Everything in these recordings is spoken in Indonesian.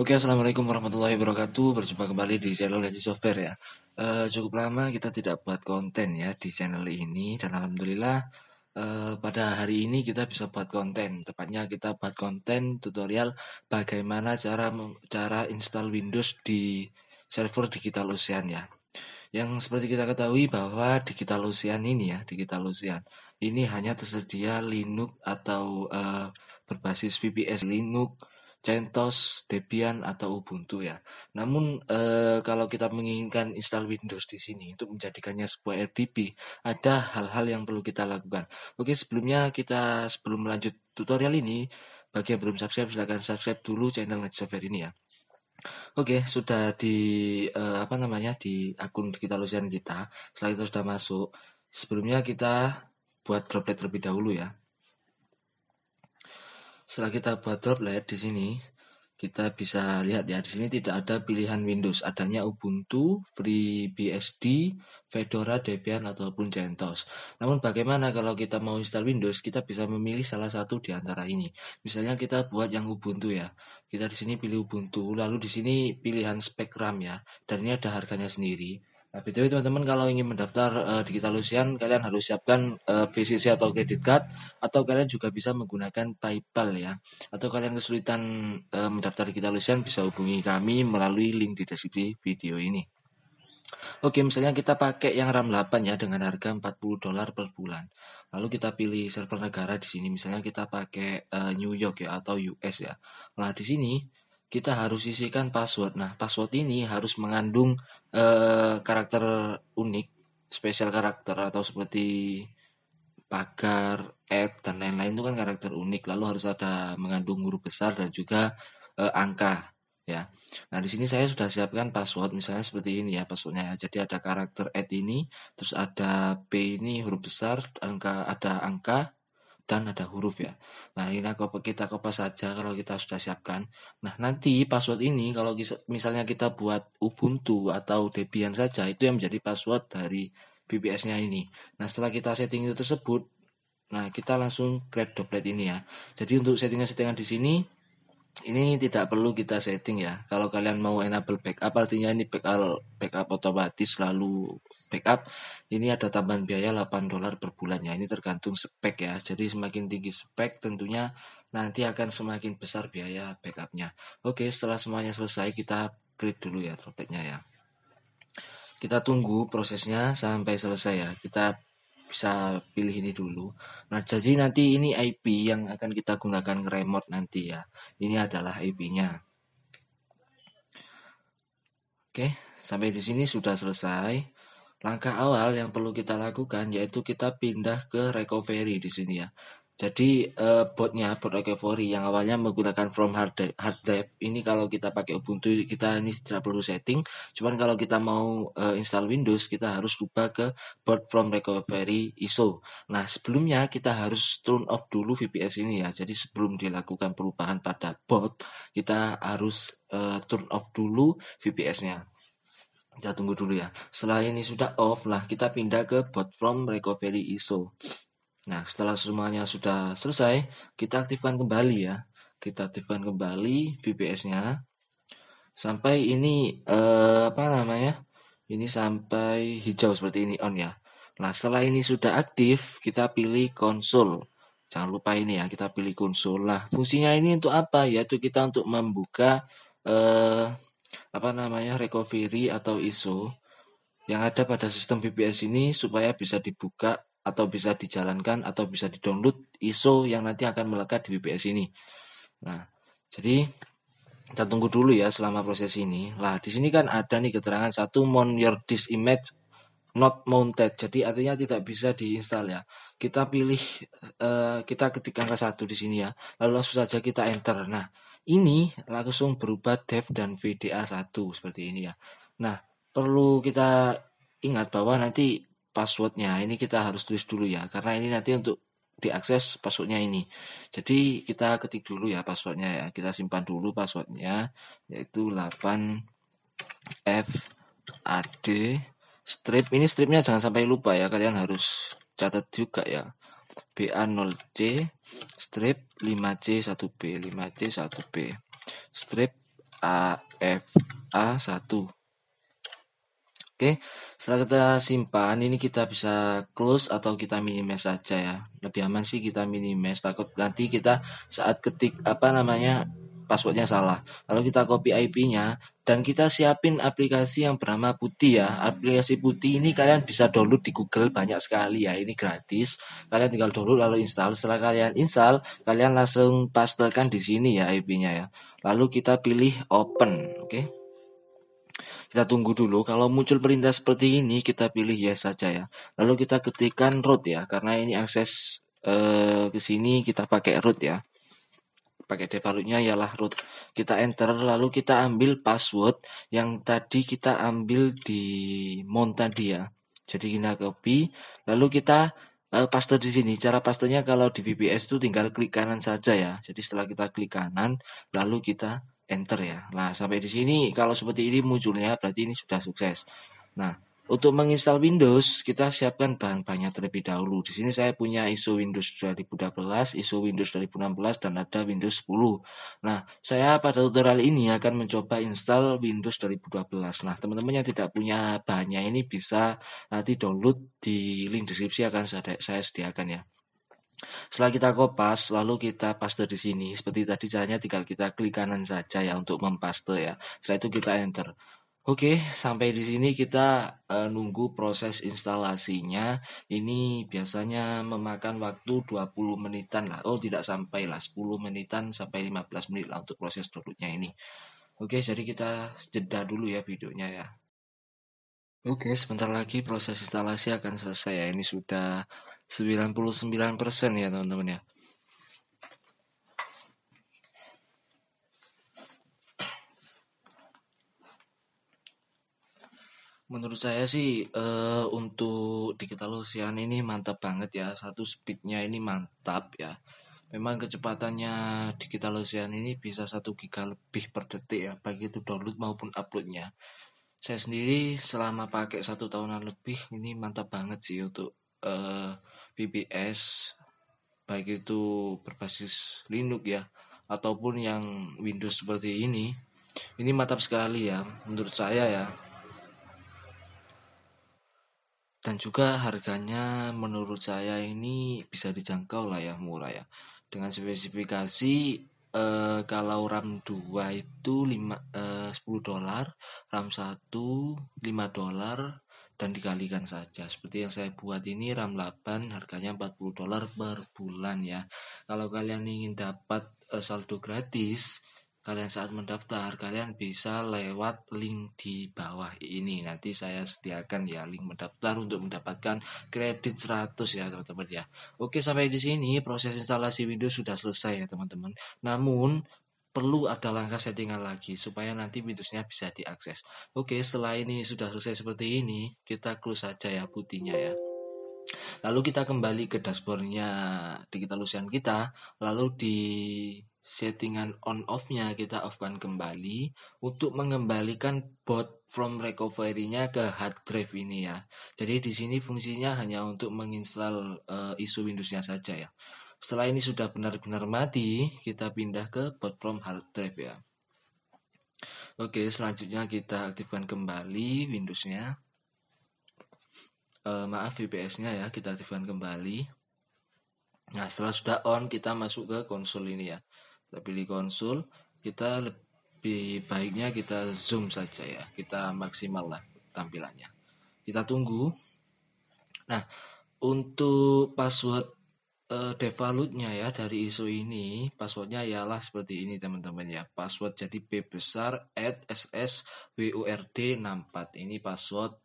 Oke, assalamualaikum warahmatullahi wabarakatuh. Berjumpa kembali di channel Gaji Software ya. Cukup lama kita tidak buat konten ya di channel ini, dan alhamdulillah pada hari ini kita bisa buat konten. Tepatnya kita buat konten tutorial bagaimana cara install Windows di server Digital Ocean ya. Yang seperti kita ketahui bahwa Digital Ocean ini ya, Digital Ocean ini hanya tersedia Linux atau berbasis VPS Linux, CentOS, Debian atau Ubuntu ya. Namun kalau kita menginginkan install Windows di sini untuk menjadikannya sebuah RDP, ada hal-hal yang perlu kita lakukan. Oke, sebelum melanjut tutorial ini, bagi yang belum subscribe silahkan subscribe dulu channel Net Software ini ya. Oke, sudah di di akun Digital Ocean kita. Setelah itu sudah masuk, sebelumnya kita buat droplet terlebih dahulu ya. Setelah kita buat droplet di sini, kita bisa lihat ya, di sini tidak ada pilihan Windows, adanya Ubuntu, FreeBSD, Fedora, Debian ataupun CentOS. Namun bagaimana kalau kita mau install Windows, kita bisa memilih salah satu di antara ini. Misalnya kita buat yang Ubuntu ya. Kita di sini pilih Ubuntu, lalu di sini pilihan spek RAM ya, dan ini ada harganya sendiri. Nah, BTW teman-teman, kalau ingin mendaftar Digital Ocean, kalian harus siapkan VCC atau credit card, atau kalian juga bisa menggunakan PayPal ya. Atau kalian kesulitan mendaftar Digital Ocean, bisa hubungi kami melalui link di deskripsi video ini. Oke, misalnya kita pakai yang RAM 8 ya dengan harga $40 per bulan. Lalu kita pilih server negara di sini, misalnya kita pakai New York ya atau US ya. Nah, di sini kita harus isikan password. Nah, password ini harus mengandung karakter unik, spesial karakter atau seperti pagar, dan lain-lain itu kan karakter unik. Lalu harus ada mengandung huruf besar dan juga angka ya. Nah, di sini saya sudah siapkan password misalnya seperti ini ya passwordnya. Jadi ada karakter ini, terus ada P ini huruf besar, ada angka dan ada huruf ya. Nah, ini kita kopas saja kalau kita sudah siapkan. Nah, nanti password ini kalau misalnya kita buat Ubuntu atau Debian saja, itu yang menjadi password dari VPS-nya ini. Nah, setelah kita setting itu tersebut, nah kita langsung create droplet ini ya. Jadi untuk settingan di sini ini tidak perlu kita setting ya. Kalau kalian mau enable backup, artinya ini backup otomatis lalu backup, ini ada tambahan biaya $8 per bulannya. Ini tergantung spek ya. Jadi semakin tinggi spek tentunya nanti akan semakin besar biaya backupnya. Oke, setelah semuanya selesai kita create dulu ya dropletnya ya. Kita tunggu prosesnya sampai selesai ya. Kita bisa pilih ini dulu. Nah, jadi nanti ini IP yang akan kita gunakan remote nanti ya. Ini adalah IP-nya. Oke, sampai di sini sudah selesai. Langkah awal yang perlu kita lakukan yaitu kita pindah ke recovery di sini ya. Jadi bot recovery yang awalnya menggunakan from hard drive ini kalau kita pakai Ubuntu kita ini tidak perlu setting. Cuman kalau kita mau install Windows kita harus rubah ke bot from recovery ISO. Nah, sebelumnya kita harus turn off dulu VPS ini ya. Jadi sebelum dilakukan perubahan pada bot kita harus turn off dulu VPS-nya. Kita tunggu dulu ya. Setelah ini sudah off lah, kita pindah ke bot from recovery ISO. Nah, setelah semuanya sudah selesai, kita aktifkan kembali ya. Kita aktifkan kembali VPS-nya sampai ini Ini sampai hijau seperti ini on ya. Nah, setelah ini sudah aktif, kita pilih konsol. Jangan lupa ini ya, kita pilih konsol. Lah, fungsinya ini untuk apa? Yaitu kita untuk membuka recovery atau ISO yang ada pada sistem VPS ini supaya bisa dibuka atau bisa dijalankan atau bisa di-download ISO yang nanti akan melekat di VPS ini. Nah, jadi kita tunggu dulu ya selama proses ini. Lah, di sini kan ada nih keterangan satu mount your disk image not mounted. Jadi artinya tidak bisa diinstal ya. Kita pilih kita ketik angka 1 di sini ya. Lalu langsung saja kita enter. Nah, ini langsung berubah dev dan VDA1 seperti ini ya. Nah, perlu kita ingat bahwa nanti passwordnya ini kita harus tulis dulu ya. Karena ini nanti untuk diakses passwordnya ini. Jadi kita ketik dulu ya passwordnya ya. Kita simpan dulu passwordnya yaitu 8FAD strip. Ini stripnya jangan sampai lupa ya. Kalian harus catat juga ya. BA0C strip 5C1B 5C1B strip AFA1. Oke, setelah kita simpan, ini kita bisa close atau kita minimize saja ya. Lebih aman sih kita minimize, takut nanti kita saat ketik passwordnya salah. Lalu kita copy IP-nya dan kita siapin aplikasi yang bernama Putih ya. Aplikasi Putih ini kalian bisa download di Google banyak sekali ya. Ini gratis. Kalian tinggal download lalu install. Setelah kalian install, kalian langsung pastekan di sini ya IP-nya ya. Lalu kita pilih open, oke. Kita tunggu dulu, kalau muncul perintah seperti ini, kita pilih yes saja ya. Lalu kita ketikkan root ya, karena ini akses ke sini kita pakai root ya. Pakai defaultnya ialah root. Kita enter, lalu kita ambil password yang tadi kita ambil di mount tadi ya. Jadi kita copy, lalu kita paste di sini. Cara pastenya kalau di VPS itu tinggal klik kanan saja ya. Jadi setelah kita klik kanan, lalu kita enter ya. Nah, sampai di sini kalau seperti ini munculnya berarti ini sudah sukses. Nah, untuk menginstal Windows, kita siapkan bahan-bahannya terlebih dahulu. Di sini saya punya ISO Windows 2012, ISO Windows 2016, dan ada Windows 10. Nah, saya pada tutorial ini akan mencoba install Windows 2012. Nah, teman-teman yang tidak punya bahannya ini bisa nanti download di link deskripsi akan saya sediakan ya. Setelah kita kopas, lalu kita paste di sini. Seperti tadi caranya tinggal kita klik kanan saja ya untuk mempaste ya. Setelah itu kita enter. Oke, sampai di sini kita nunggu proses instalasinya. Ini biasanya memakan waktu 20 menitan lah. Oh, tidak sampai lah, 10 menitan sampai 15 menit lah untuk proses downloadnya ini. Oke, jadi kita jeda dulu ya videonya ya. Oke, sebentar lagi proses instalasi akan selesai ya. Ini sudah 99% ya teman-teman ya. Menurut saya sih untuk DigitalOcean ini mantap banget ya. Satu, speednya ini mantap ya. Memang kecepatannya DigitalOcean ini bisa 1 giga lebih per detik ya, baik itu download maupun uploadnya. Saya sendiri selama pakai 1 tahunan lebih ini mantap banget sih untuk VPS, baik itu berbasis Linux ya ataupun yang Windows seperti ini. Ini mantap sekali ya menurut saya ya. Dan juga harganya menurut saya ini bisa dijangkau lah ya, murah ya. Dengan spesifikasi kalau RAM 2 itu 10 dolar, RAM 1 5 dolar, dan dikalikan saja. Seperti yang saya buat ini RAM 8 harganya 40 dolar per bulan ya. Kalau kalian ingin dapat saldo gratis, kalian saat mendaftar, kalian bisa lewat link di bawah ini. Nanti saya sediakan ya link mendaftar untuk mendapatkan kredit 100 ya teman-teman ya. Oke, sampai di sini proses instalasi Windows sudah selesai ya teman-teman. Namun perlu ada langkah settingan lagi supaya nanti Windowsnya bisa diakses. Oke, setelah ini sudah selesai seperti ini, kita close saja ya putihnya ya. Lalu kita kembali ke dashboardnya DigitalOcean kita, lalu di settingan on off-nya kita off-kan kembali untuk mengembalikan boot from recovery-nya ke hard drive ini ya. Jadi di sini fungsinya hanya untuk menginstal ISO Windows-nya saja ya. Setelah ini sudah benar-benar mati, kita pindah ke boot from hard drive ya. Oke, selanjutnya kita aktifkan kembali Windows-nya. Maaf, VPS-nya ya, kita aktifkan kembali. Nah, setelah sudah on, kita masuk ke konsol ini ya. Kita pilih konsol, kita lebih baiknya kita zoom saja ya. Kita maksimal lah tampilannya. Kita tunggu. Nah, untuk password defaultnya ya dari ISO ini, passwordnya ialah seperti ini teman-teman ya. Password jadi B besar @ssword64. Ini password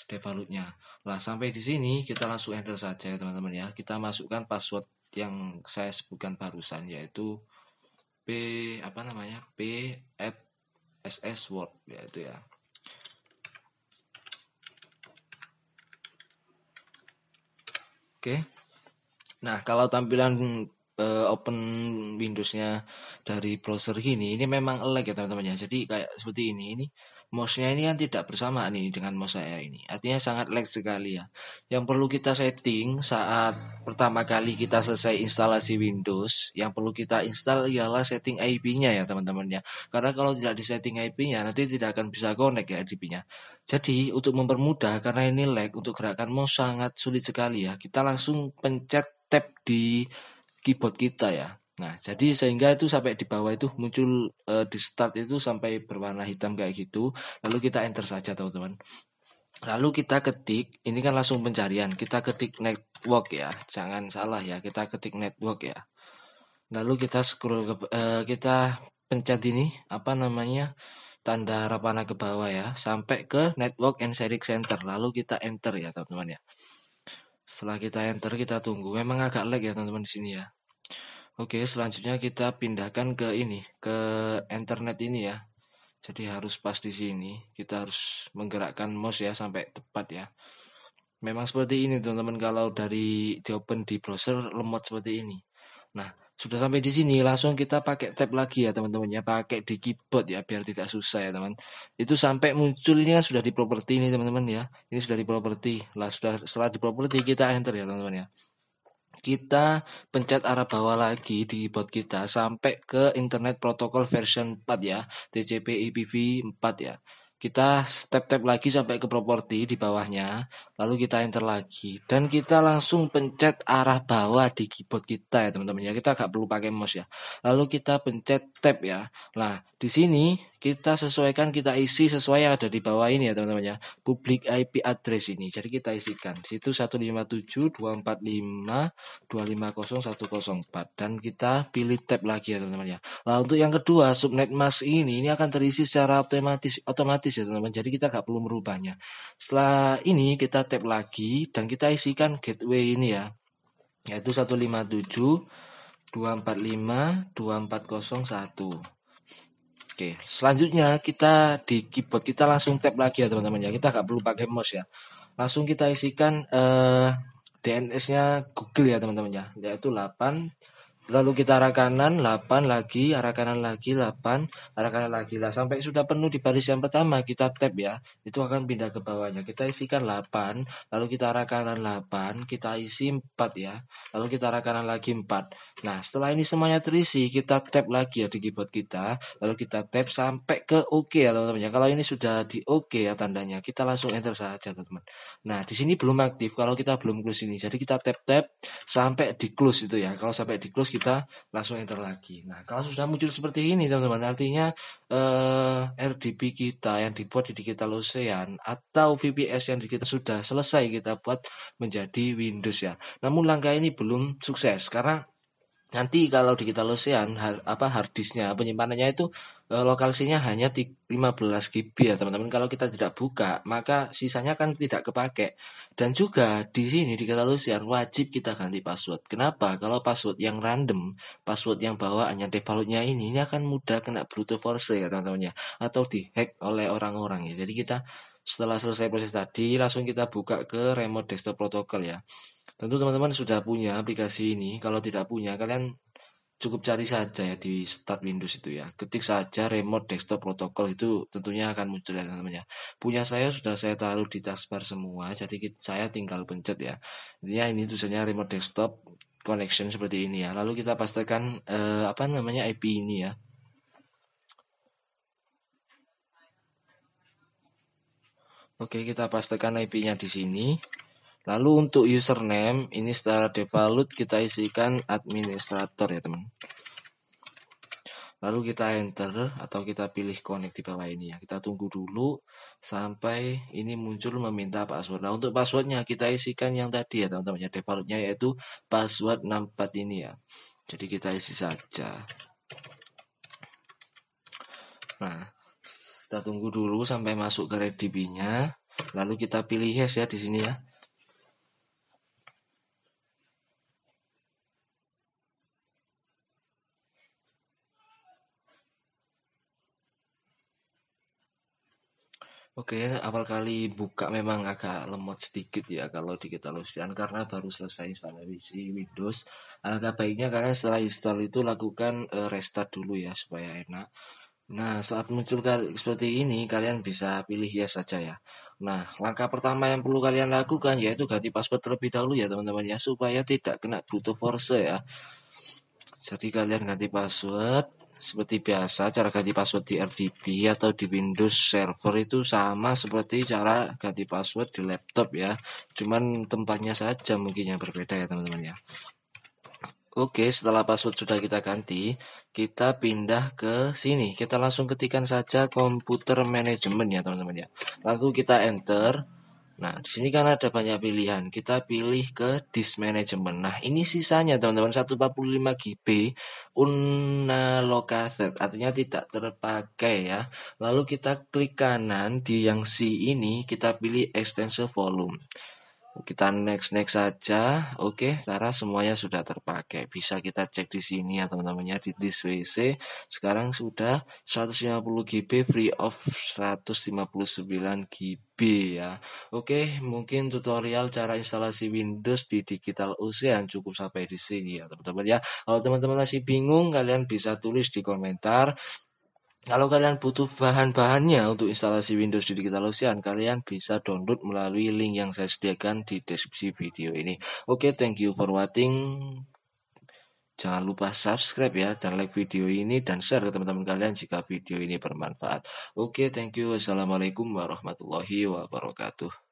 defaultnya. Nah, sampai di sini kita langsung enter saja ya teman-teman ya. Kita masukkan password yang saya sebutkan barusan yaitu p @ssword yaitu ya. Oke. Nah, kalau tampilan open Windows-nya dari browser ini memang lag ya teman-teman ya. Jadi kayak seperti ini mouse-nya ini kan tidak bersamaan ini dengan mouse saya ini. Artinya sangat lag sekali ya. Yang perlu kita setting saat pertama kali kita selesai instalasi Windows, yang perlu kita install ialah setting IP-nya ya teman-teman ya. Karena kalau tidak disetting IP-nya nanti tidak akan bisa connect ya IP-nya. Jadi untuk mempermudah karena ini lag untuk gerakan mouse sangat sulit sekali ya. Kita langsung pencet tab di keyboard kita ya. Nah, jadi sehingga itu sampai di bawah itu muncul di start itu sampai berwarna hitam kayak gitu. Lalu kita enter saja teman-teman. Lalu kita ketik, ini kan langsung pencarian. Kita ketik network ya. Jangan salah ya, kita ketik network ya. Lalu kita scroll kita pencet ini apa namanya? Tanda arah panah ke bawah ya, sampai ke network and sharing center. Lalu kita enter ya, teman-teman ya. Setelah kita enter, kita tunggu. Memang agak lag ya, teman-teman di sini ya. Oke, selanjutnya kita pindahkan ke ini, ke internet ini ya. Jadi harus pas di sini, kita harus menggerakkan mouse ya sampai tepat ya. Memang seperti ini teman-teman kalau dari di open di browser lemot seperti ini. Nah, sudah sampai di sini langsung kita pakai tab lagi ya teman-teman ya, pakai di keyboard ya biar tidak susah ya teman. Itu sampai muncul ini kan sudah di properti ini teman-teman ya. Ini sudah di properti. Lah sudah setelah di properti kita enter ya teman-teman ya. Kita pencet arah bawah lagi di keyboard kita sampai ke Internet Protocol version 4 ya, TCP/IP v 4 ya. Kita tap-tap lagi sampai ke properti di bawahnya, lalu kita enter lagi dan kita langsung pencet arah bawah di keyboard kita ya teman-teman ya. Kita nggak perlu pakai mouse ya. Lalu kita pencet tab ya. Nah, di sini kita sesuaikan, kita isi sesuai yang ada di bawah ini ya teman-teman ya. Public IP address ini. Jadi kita isikan. Di situ 157.245.250.104 dan kita pilih tab lagi ya teman-teman ya. Nah, untuk yang kedua subnet mask ini akan terisi secara otomatis ya teman-teman. Jadi kita nggak perlu merubahnya. Setelah ini kita tab lagi dan kita isikan gateway ini ya. Yaitu 157.245.240.1. Oke, selanjutnya kita di keyboard kita langsung tap lagi ya teman-teman ya. Kita nggak perlu pakai mouse ya. Langsung kita isikan DNS-nya Google ya teman-teman ya. Yaitu 8. Lalu kita arah kanan 8 lagi, arah kanan lagi 8, arah kanan lagi lah sampai sudah penuh di baris yang pertama kita tab ya. Itu akan pindah ke bawahnya. Kita isikan 8, lalu kita arah kanan 8, kita isi 4 ya. Lalu kita arah kanan lagi 4. Nah, setelah ini semuanya terisi, kita tab lagi ya di keyboard kita, lalu kita tab sampai ke OK ya teman-teman ya. Kalau ini sudah di OK ya tandanya, kita langsung enter saja teman-teman. Nah, di sini belum aktif kalau kita belum close ini. Jadi kita tab sampai di close itu ya. Kalau sampai di close kita langsung enter lagi. Nah, kalau sudah muncul seperti ini teman-teman, artinya RDP kita yang dibuat di Digital Ocean atau VPS yang kita sudah selesai kita buat menjadi Windows ya. Namun langkah ini belum sukses karena nanti kalau Digital Ocean hard disknya penyimpanannya itu lokasinya hanya 15 GB ya teman-teman. Kalau kita tidak buka maka sisanya kan tidak kepake. Dan juga di sini Digital Ocean wajib kita ganti password. Kenapa? Kalau password yang random, password yang bawaannya defaultnya ini akan mudah kena brute force ya teman-teman ya, atau dihack oleh orang-orang ya. Jadi kita setelah selesai proses tadi langsung kita buka ke remote desktop protocol ya. Tentu teman-teman sudah punya aplikasi ini. Kalau tidak punya, kalian cukup cari saja ya di start Windows itu ya. Ketik saja remote desktop protocol itu tentunya akan muncul ya teman-teman ya. Punya saya sudah saya taruh di taskbar semua. Jadi saya tinggal pencet ya. Intinya ini tulisannya remote desktop connection seperti ini ya. Lalu kita pastikan IP ini ya. Oke, kita pastikan IP-nya di sini. Lalu untuk username ini secara default kita isikan administrator ya teman. Lalu kita enter atau kita pilih connect di bawah ini ya. Kita tunggu dulu sampai ini muncul meminta password. Nah, untuk passwordnya kita isikan yang tadi ya teman-teman ya, defaultnya yaitu password 64 ini ya. Jadi kita isi saja. Nah, kita tunggu dulu sampai masuk ke RDP-nya. Lalu kita pilih yes ya di sini ya. Oke, awal kali buka memang agak lemot sedikit ya kalau di Digital Ocean karena baru selesai instalasi Windows. Alangkah baiknya kalian setelah install itu lakukan restart dulu ya supaya enak. Nah, saat muncul seperti ini, kalian bisa pilih yes saja ya. Nah, langkah pertama yang perlu kalian lakukan yaitu ganti password terlebih dahulu ya teman-teman ya, supaya tidak kena brute force ya. Jadi kalian ganti password, seperti biasa cara ganti password di RDP atau di Windows Server itu sama seperti cara ganti password di laptop ya. Cuman tempatnya saja mungkin yang berbeda ya teman-teman ya. Oke, setelah password sudah kita ganti, kita pindah ke sini. Kita langsung ketikkan saja komputer manajemen ya teman-teman ya. Lalu kita enter. Nah, di sini kan ada banyak pilihan. Kita pilih ke disk management. Nah, ini sisanya teman-teman 145 GB unallocated, artinya tidak terpakai ya. Lalu kita klik kanan di yang C ini, kita pilih extension volume. Kita next saja. Oke, Tara semuanya sudah terpakai. Bisa kita cek di sini ya teman-teman ya, di disk WC sekarang sudah 150 GB free of 159 GB ya. Oke, mungkin tutorial cara instalasi Windows di Digital Ocean cukup sampai di sini ya teman-teman ya. Kalau teman-teman masih bingung, kalian bisa tulis di komentar. Kalau kalian butuh bahan-bahannya untuk instalasi Windows di Digital Ocean, kalian bisa download melalui link yang saya sediakan di deskripsi video ini. Oke, thank you for watching. Jangan lupa subscribe ya, dan like video ini, dan share ke teman-teman kalian jika video ini bermanfaat. Oke, thank you. Wassalamualaikum warahmatullahi wabarakatuh.